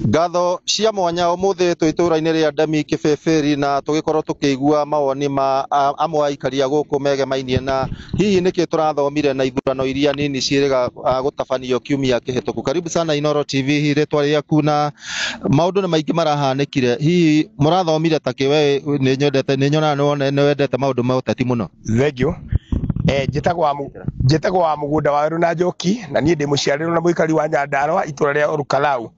Ngatho cia mwanya umuthi twi itura-ini ria Ndemi Kibeberi na tugikorwo tukigua mawoni ma amwe aikaria guku megemainie na hihi niki turathomire na ithurano iria nini ciiriga gutabanio kiumia kihituku. Karibu sana Inooro TV, ritwa riaku na maundu ni maingi marahanikire, hihi murathomire takiwe ni nyonaga ni wendete maundu ma uteti muno. Thengio. Njitagwo wa mugunda wa Waweru na Njoki, na nie ndi muciarĩrwo na muikari wa Nyandarua itura ria Olukalau,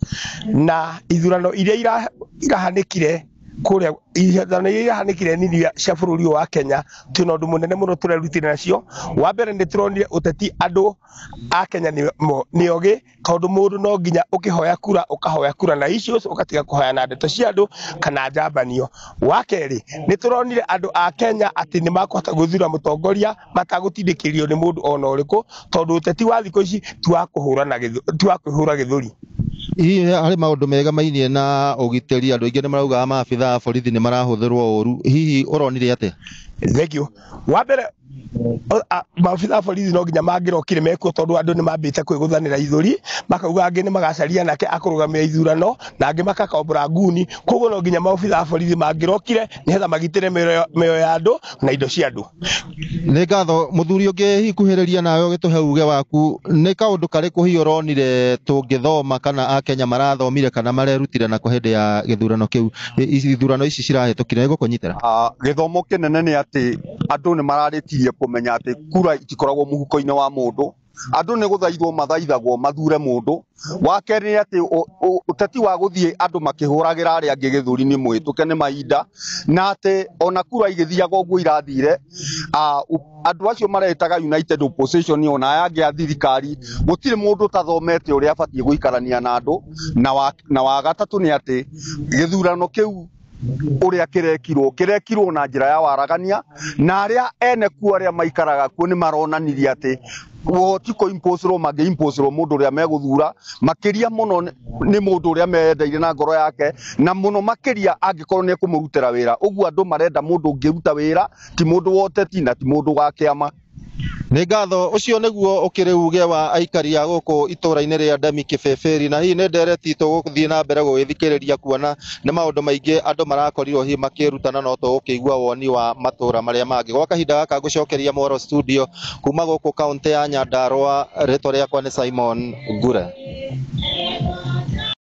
na ithurano iria irahanikire kuria irahanikire nini cia bururi wa Kenya tuna undu munene muno turerutire nacio. Wa mbere ni turonire uteti andu a Kenya ni ogi, tondu mundu no nginya ukihoya kura na icio ukatiga kuhoya na ndeto cia andu kana njambanio. Wa keri ni turonire andu a Kenya ati ni makuhota guthura mutongoria matagutindikirio ni mundu ona uriku, tondu uteti wa thiko ici tuakwihura githuri. Hihi hari maundu megemainie na ugiteri, andu aingi ni marauga maabitha a borithi ni marahuthirwo uru, hihi uronire atia? Thengio. Wa mbere maabitha a borithi no nginya mangirokire mekuo, tondu andu ni mambite kwiguthanira ithuri, makauga angi ni magacaria nake akurugamia ithurano na angi makakombora nguni. Koguo no nginya maabitha a borithi mangirokire nihetha magitire mioyo ya andu na indo cia andu. Ni ngatho muthuri ungi hihi kuhiriria nawe ugituhe uge waku, ni kaundu kariku hihi uronire tungithoma kana a Kenya marathomire kana marerutire na hindi ya githurano kiu ithurano ici cirahitukire ni gukunyitira? Githomo kinene ni ati andu ni mararitirie kumenya ati kura itikoragwo muhuko-ini wa mundu, andu ni guthaithwo mathaithagwo mathure mundu. Wa keri ni ati uteti wa guthie andu makihuragira aria angi githuri ni mwituke ni mahinda, na ati ona kura igithiaga uguo irathire andu acio maretaga United Opposition ona aya angi a thirikari gutire mundu tathomete uria abatie guikarania na andu. Na wa gatatu ni ati githurano kiu uria kirekirwo na njira ya waragania, na aria ene ku aria maikaraga ku ni maronanirie ati tiko impossible mage impossible mundu uria meguthura makiria muno ni mundu uria meyendeire na ngoro yake, na muno makiria angikorwo ni kumurutira wira. Uguo andu marenda mundu ungiruta wira, ti mundu woteti na ti mundu wa kiama. Ni ngatho ucio niguo ukiri uge wa aikaria guku itura-ini ria Ndemi Kibeberi, na hihi ni ndereti tuguthie na mbere gugithikiriria kuona ni maundu maingi andu marakorirwo hihi makirutana no tugukigua woni wa matura maria mangi. Gwa kahinda gaka ngucokeria Moro studio kuma guku kaunti ya Nyandarua, ritwa riakwa ni Simon Ngure.